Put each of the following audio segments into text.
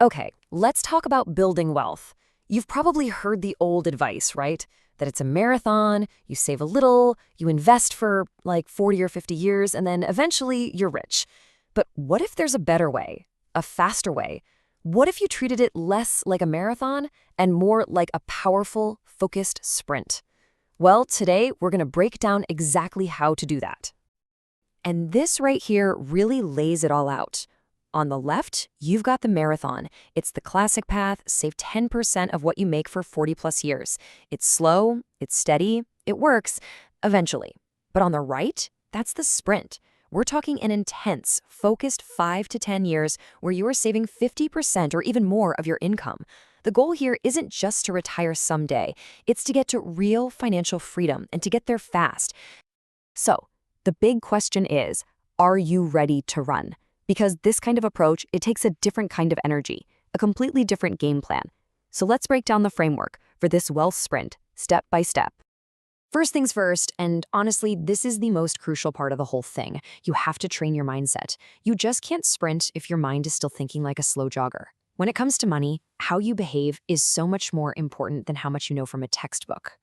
Okay, let's talk about building wealth. You've probably heard the old advice, right? That it's a marathon, you save a little, you invest for like 40 or 50 years, and then eventually you're rich. But what if there's a better way, a faster way? What if you treated it less like a marathon and more like a powerful, focused sprint? Well, today we're going to break down exactly how to do that. And this right here really lays it all out. On the left, you've got the marathon. It's the classic path, save 10% of what you make for 40 plus years. It's slow, it's steady, it works, eventually. But on the right, that's the sprint. We're talking an intense, focused 5 to 10 years where you are saving 50% or even more of your income. The goal here isn't just to retire someday, it's to get to real financial freedom and to get there fast. So, the big question is, are you ready to run? Because this kind of approach, it takes a different kind of energy, a completely different game plan. So let's break down the framework for this wealth sprint, step by step. First things first, and honestly, this is the most crucial part of the whole thing. You have to train your mindset. You just can't sprint if your mind is still thinking like a slow jogger. When it comes to money, how you behave is so much more important than how much you know from a textbook.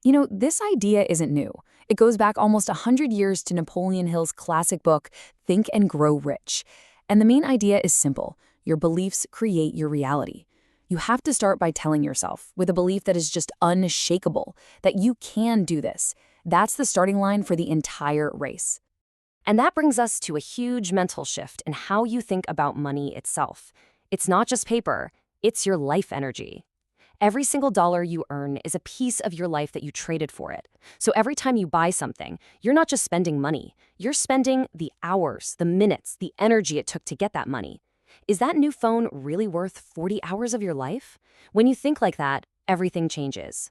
You know, this idea isn't new. It goes back almost 100 years to Napoleon Hill's classic book, Think and Grow Rich. And the main idea is simple. Your beliefs create your reality. You have to start by telling yourself, with a belief that is just unshakable, that you can do this. That's the starting line for the entire race. And that brings us to a huge mental shift in how you think about money itself. It's not just paper, it's your life energy. Every single dollar you earn is a piece of your life that you traded for it. So every time you buy something, you're not just spending money. You're spending the hours, the minutes, the energy it took to get that money. Is that new phone really worth 40 hours of your life? When you think like that, everything changes.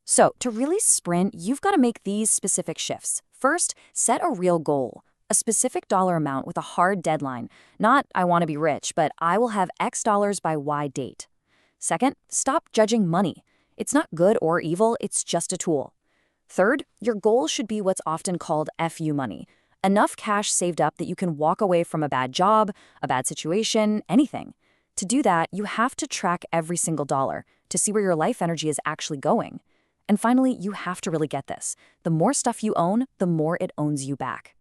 So to really sprint, you've got to make these specific shifts. First, set a real goal, a specific dollar amount with a hard deadline. Not, I want to be rich, but I will have X dollars by Y date. Second, stop judging money. It's not good or evil, it's just a tool. Third, your goal should be what's often called FU money. Enough cash saved up that you can walk away from a bad job, a bad situation, anything. To do that, you have to track every single dollar to see where your life energy is actually going. And finally, you have to really get this. The more stuff you own, the more it owns you back.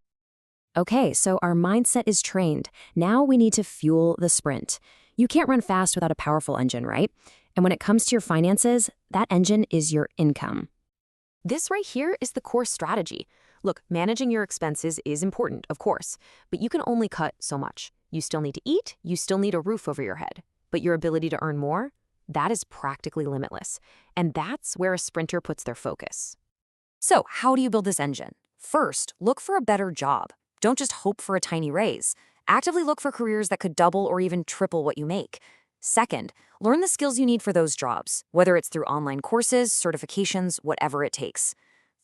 Okay, so our mindset is trained. Now we need to fuel the sprint. You can't run fast without a powerful engine, right? And when it comes to your finances, that engine is your income. This right here is the core strategy. Look, managing your expenses is important, of course, but you can only cut so much. You still need to eat, you still need a roof over your head. But your ability to earn more, that is practically limitless. And that's where a sprinter puts their focus. So, how do you build this engine? First, look for a better job. Don't just hope for a tiny raise. Actively look for careers that could double or even triple what you make. Second, learn the skills you need for those jobs, whether it's through online courses, certifications, whatever it takes.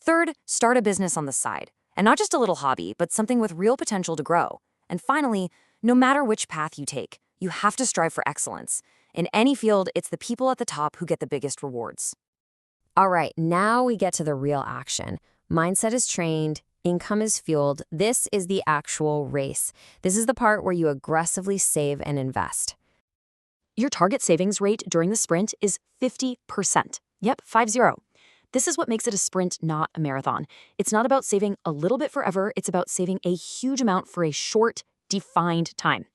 Third, start a business on the side. And not just a little hobby, but something with real potential to grow. And finally, no matter which path you take, you have to strive for excellence. In any field, it's the people at the top who get the biggest rewards. All right, now we get to the real action. Mindset is trained. Income is fueled. This is the actual race. This is the part where you aggressively save and invest. Your target savings rate during the sprint is 50%. Yep, 50. This is what makes it a sprint, not a marathon. It's not about saving a little bit forever. It's about saving a huge amount for a short, defined time.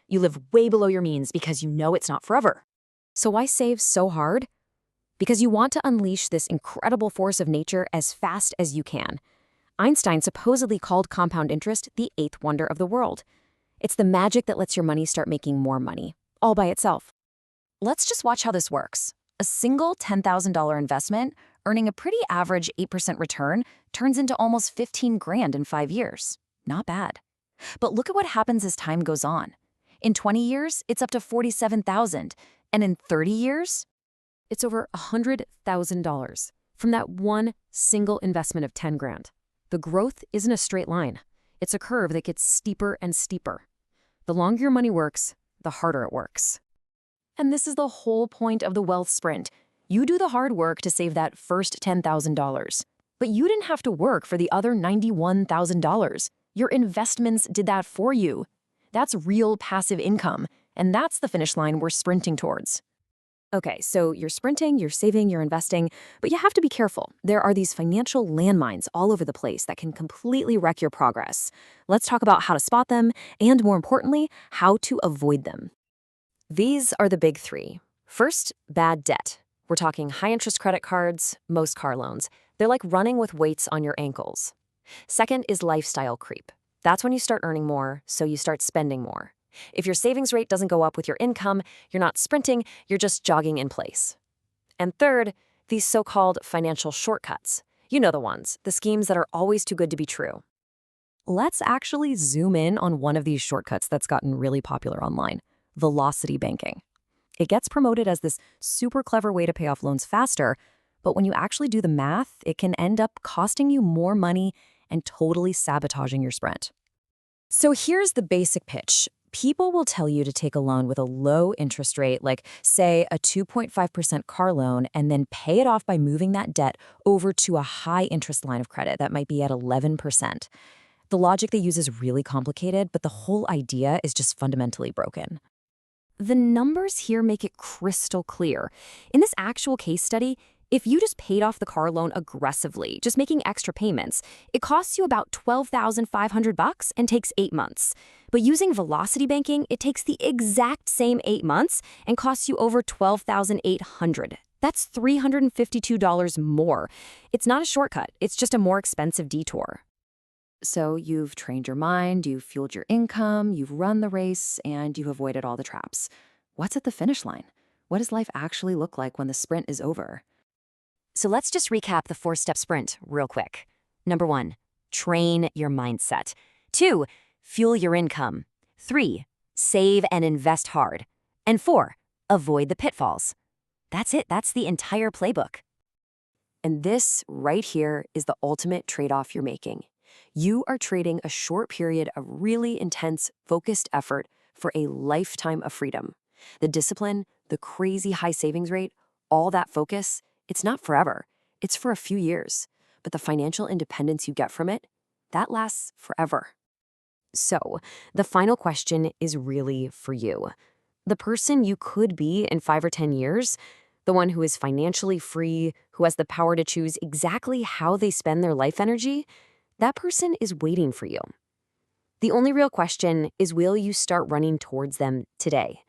You live way below your means because you know it's not forever. So why save so hard? Because you want to unleash this incredible force of nature as fast as you can. Einstein supposedly called compound interest the eighth wonder of the world. It's the magic that lets your money start making more money, all by itself. Let's just watch how this works. A single $10,000 investment, earning a pretty average 8% return, turns into almost 15 grand in 5 years. Not bad. But look at what happens as time goes on. In 20 years, it's up to 47,000, and in 30 years, it's over $100,000 from that one single investment of 10 grand. The growth isn't a straight line. It's a curve that gets steeper and steeper. The longer your money works, the harder it works. And this is the whole point of the wealth sprint. You do the hard work to save that first $10,000. But you didn't have to work for the other $91,000. Your investments did that for you. That's real passive income. And that's the finish line we're sprinting towards. Okay, so you're sprinting, you're saving, you're investing, but you have to be careful. There are these financial landmines all over the place that can completely wreck your progress. Let's talk about how to spot them and, more importantly, how to avoid them. These are the big three. First, bad debt. We're talking high-interest credit cards, most car loans. They're like running with weights on your ankles. Second is lifestyle creep. That's when you start earning more, so you start spending more. If your savings rate doesn't go up with your income, you're not sprinting, you're just jogging in place. And third, these so-called financial shortcuts. You know the ones, the schemes that are always too good to be true. Let's actually zoom in on one of these shortcuts that's gotten really popular online: velocity banking. It gets promoted as this super clever way to pay off loans faster, but when you actually do the math, it can end up costing you more money and totally sabotaging your sprint. So here's the basic pitch. People will tell you to take a loan with a low interest rate, like, say, a 2.5% car loan, and then pay it off by moving that debt over to a high interest line of credit that might be at 11%. The logic they use is really complicated, but the whole idea is just fundamentally broken. The numbers here make it crystal clear. In this actual case study, if you just paid off the car loan aggressively, just making extra payments, it costs you about $12,500 and takes 8 months. But using velocity banking, it takes the exact same 8 months and costs you over $12,800. That's $352 more. It's not a shortcut, it's just a more expensive detour. So you've trained your mind, you've fueled your income, you've run the race, and you've avoided all the traps. What's at the finish line? What does life actually look like when the sprint is over? So let's just recap the 4-step sprint real quick. Number 1, train your mindset. 2, fuel your income. 3, save and invest hard. And 4, avoid the pitfalls. That's it, that's the entire playbook. And this right here is the ultimate trade-off you're making. You are trading a short period of really intense, focused effort for a lifetime of freedom. The discipline, the crazy high savings rate, all that focus, it's not forever. It's for a few years. But the financial independence you get from it, that lasts forever. So, the final question is really for you. The person you could be in 5 or 10 years, the one who is financially free, who has the power to choose exactly how they spend their life energy, that person is waiting for you. The only real question is, will you start running towards them today?